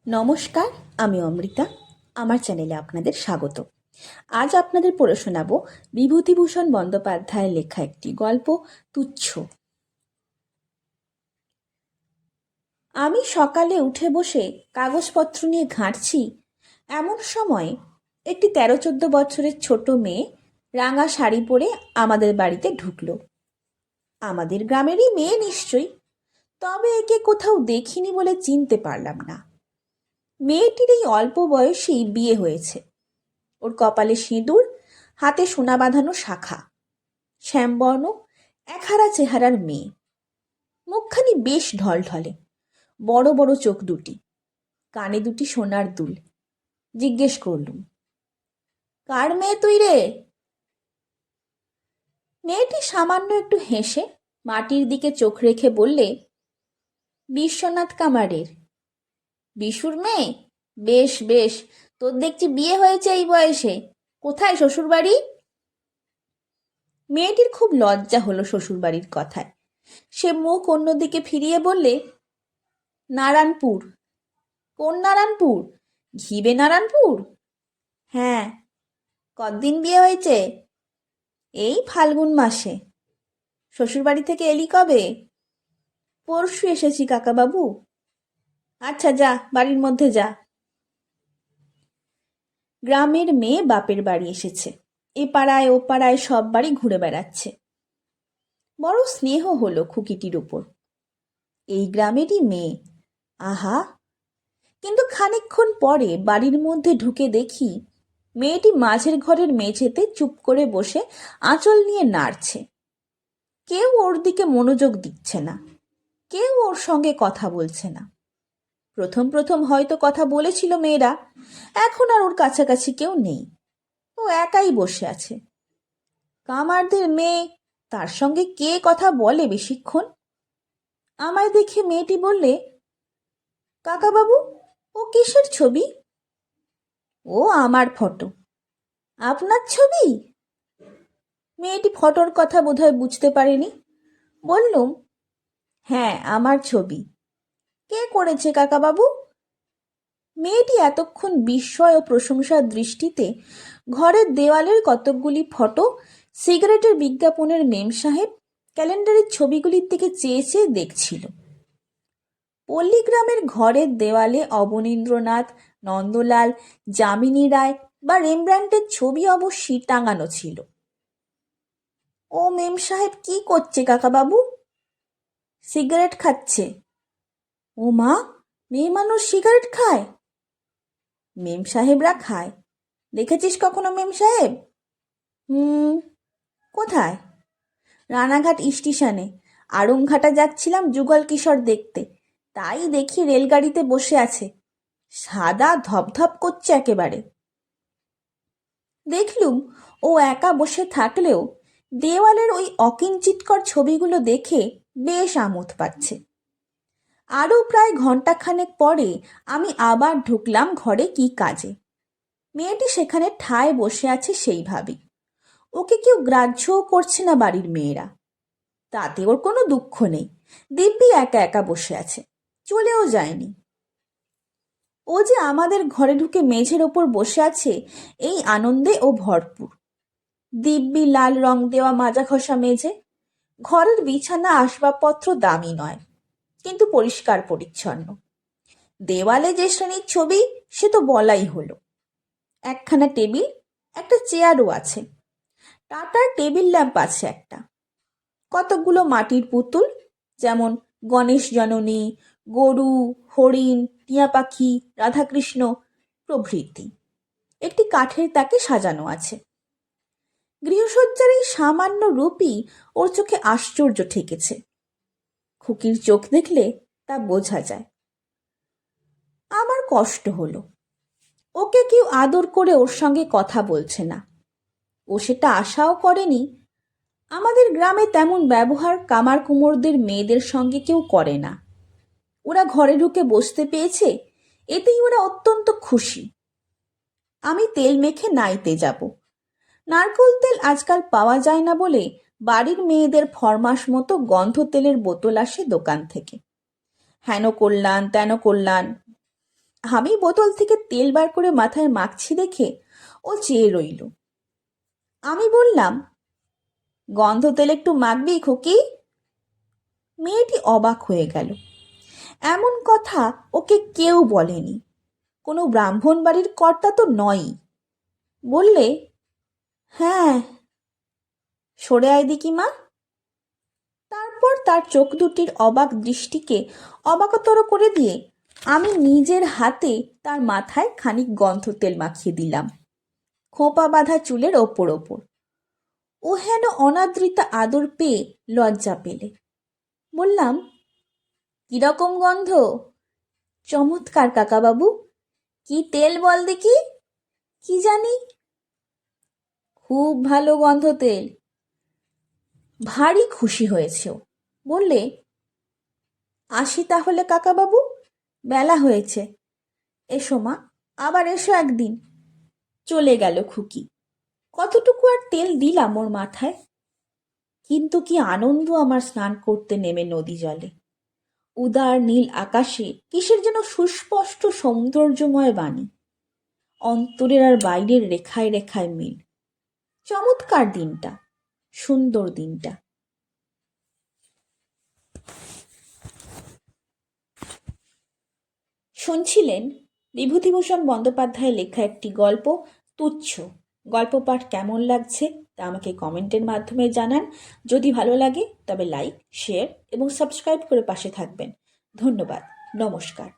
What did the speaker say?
নমস্কার, আমি অমৃতা। আমার চ্যানেলে আপনাদের স্বাগত। আজ আপনাদের পড়ে শোনাব বিভূতিভূষণ বন্দ্যোপাধ্যায়ের লেখা একটি গল্প, তুচ্ছ। আমি সকালে উঠে বসে কাগজপত্র নিয়ে ঘাঁটছি, এমন সময় একটি 13-14 বছরের ছোট মেয়ে রাঙা শাড়ি পরে আমাদের বাড়িতে ঢুকলো। আমাদের গ্রামেরই মেয়ে নিশ্চয়ই, তবে একে কোথাও দেখিনি বলে চিনতে পারলাম না। মেয়েটির এই অল্প বয়সেই বিয়ে হয়েছে। ওর কপালে সিঁদুর, হাতে সোনা বাঁধানো শাখা, শ্যামবর্ণ একহারা চেহারার মেয়ে। মুখখানি বেশ ঢলঢলে, বড় বড় চোখ দুটি, কানে দুটি সোনার দুল। জিজ্ঞেস করলুম, কার মেয়ে তুই রে? মেয়েটি সামান্য একটু হেসে মাটির দিকে চোখ রেখে বললে, বিশ্বনাথ কামারের। বিশুর মেয়ে? বেশ বেশ, তোর দেখছি বিয়ে হয়েছে এই বয়সে। কোথায় শ্বশুরবাড়ি? মেয়েটির খুব লজ্জা হলো শ্বশুরবাড়ির কথায়। সে মুখ অন্যদিকে ফিরিয়ে বললে, নারায়ণপুর। কোন নারায়ণপুর? ঘিবে নারায়ণপুর? হ্যাঁ। কতদিন বিয়ে হয়েছে? এই ফাল্গুন মাসে। শ্বশুরবাড়ি থেকে এলি কবে? পরশু এসেছি কাকাবাবু। আচ্ছা যা, বাড়ির মধ্যে যা। গ্রামের মেয়ে বাপের বাড়ি এসেছে, এ পাড়ায় ও পাড়ায় সব বাড়ি ঘুরে বেড়াচ্ছে। বড় স্নেহ হলো খুকিটির উপর। এই গ্রামেরই মেয়ে, আহা! কিন্তু খানিকক্ষণ পরে বাড়ির মধ্যে ঢুকে দেখি মেয়েটি মাঝের ঘরের মেঝেতে চুপ করে বসে আঁচল নিয়ে নাড়ছে। কেউ ওর দিকে মনোযোগ দিচ্ছে না, কেউ ওর সঙ্গে কথা বলছে না। প্রথম প্রথম হয়তো কথা বলেছিল মেয়েরা, এখন আর ওর কাছাকাছি কেউ নেই। ও একাই বসে আছে। কামারদের মেয়ে, তার সঙ্গে কে কথা বলে বেশিক্ষণ? আমায় দেখে মেয়েটি বললে, কাকাবাবু, ও কিসের ছবি? ও আমার ফটো। আপনার ছবি? মেয়েটি ফটোর কথা বোধহয় বুঝতে পারেনি। বললুম, হ্যাঁ, আমার ছবি। কে করেছে কাকাবাবু? মেয়েটি এতক্ষণ বিস্ময় ও প্রশংসার দৃষ্টিতে ঘরের দেওয়ালের কতকগুলি ফটো, সিগারেটের বিজ্ঞাপনের মেমসাহেব, ক্যালেন্ডারের ছবিগুলির দিকে চেয়ে চেয়ে দেখছিল। পল্লীগ্রামের ঘরের দেওয়ালে অবনীন্দ্রনাথ, নন্দলাল, যামিনী রায় বা রেমব্র্যান্ডের ছবি অবশ্যই টাঙানো ছিল। ও মেম সাহেব কি করছে কাকাবাবু? সিগারেট খাচ্ছে। ও মা, মেয়ে মানুষ সিগারেট খায়? মেম সাহেবরা খায়। দেখেছিস কখনো মেম সাহেব? কোথায়? রানাঘাট স্টেশনে আড়ংঘাটা যাচ্ছিলাম যুগল কিশোর দেখতে, তাই দেখি রেলগাড়িতে বসে আছে, সাদা ধপধপ করছে একেবারে। দেখলুম ও একা বসে থাকলেও দেওয়ালের ওই অকিঞ্চিৎকর ছবিগুলো দেখে বেশ আমোদ পাচ্ছে। আরও প্রায় ঘণ্টাখানেক পরে আমি আবার ঢুকলাম ঘরে কি কাজে। মেয়েটি সেখানে ঠায় বসে আছে সেইভাবেই। ওকে কেউ গ্রাহ্যও করছে না বাড়ির মেয়েরা। তাতে ওর কোনো দুঃখ নেই, দিব্যি একা একা বসে আছে, চলেও যায়নি। ও যে আমাদের ঘরে ঢুকে মেঝের ওপর বসে আছে, এই আনন্দে ও ভরপুর। দিব্যি লাল রং দেওয়া মাজা ঘষা মেঝে, ঘরের বিছানা আসবাবপত্র দামি নয়, কিন্তু পরিষ্কার পরিচ্ছন্ন। দেওয়ালে যে শ্রেণীর ছবি সে তো বলাই হলো। একখানা টেবিল, একটা চেয়ারও আছে। টাটার টেবিল ল্যাম্প আছে একটা। কতকগুলো মাটির পুতুল, যেমন গণেশ জননী, গরু, হরিণ, টিয়া পাখি, রাধাকৃষ্ণ প্রভৃতি। একটি কাঠের তাকে সাজানো আছে। গৃহসজ্জার এই সামান্য রূপই ওর চোখে আশ্চর্য ঠেকেছে। খুকির চোখ দেখলে তা বোঝা যায়। আমার কষ্ট হলো। ওকে কেউ আদর করে ওর সঙ্গে কথা বলছে না। ও সেটা আশাও করেনি। আমাদের গ্রামে তেমন ব্যবহার কামার কুমোরদের মেয়েদের সঙ্গে কেউ করে না। ওরা ঘরে ঢুকে বসতে পেয়েছে, এতেই ওরা অত্যন্ত খুশি। আমি তেল মেখে নাইতে যাব। নারকোল তেল আজকাল পাওয়া যায় না বলে বাড়ির মেয়েদের ফরমাস মতো গন্ধ তেলের বোতল আসে দোকান থেকে। হেন কল্যাণ তেন কল্যাণ। আমি বোতল থেকে তেল বার করে মাথায় মাখছি দেখে ও চেয়ে রইল। আমি বললাম, গন্ধ তেল একটু মাখবি খুকি? মেয়েটি অবাক হয়ে গেল। এমন কথা ওকে কেউ বলেনি, কোনো ব্রাহ্মণ বাড়ির কর্তা তো নয়ই। বললে, হ্যাঁ। সরে আয় দিকি মা। তারপর তার চোখ দুটির অবাক দৃষ্টিকে অবাকতর করে দিয়ে আমি নিজের হাতে তার মাথায় খানিক গন্ধ তেল মাখিয়ে দিলাম, খোঁপা বাঁধা চুলের ওপর ওপর। ও হেন অনাদৃতা আদর পেয়ে লজ্জা পেলে। বললাম, কিরকম গন্ধ? চমৎকার কাকাবাবু। কি তেল বল দেখি? কি জানি। খুব ভালো গন্ধ তেল। ভারী খুশি হয়েছে ও। বললে, আসি তাহলে কাকাবাবু, বেলা হয়েছে। এসো মা, আবার এসো একদিন। চলে গেল খুকি। কতটুকু আর তেল দিলাম ওর মাথায়। কিন্তু কি আনন্দ আমার স্নান করতে নেমে নদী জলে। উদার নীল আকাশে কিসের যেন সুস্পষ্ট সৌন্দর্যময় বাণী, অন্তরের আর বাইরের রেখায় রেখায় মিল। চমৎকার দিনটা, সুন্দর দিনটা। শুনছিলেন বিভূতিভূষণ বন্দ্যোপাধ্যায়ের লেখা একটি গল্প, তুচ্ছ। গল্প পাঠ কেমন লাগছে তা আমাকে কমেন্টের মাধ্যমে জানান। যদি ভালো লাগে তবে লাইক, শেয়ার এবং সাবস্ক্রাইব করে পাশে থাকবেন। ধন্যবাদ। নমস্কার।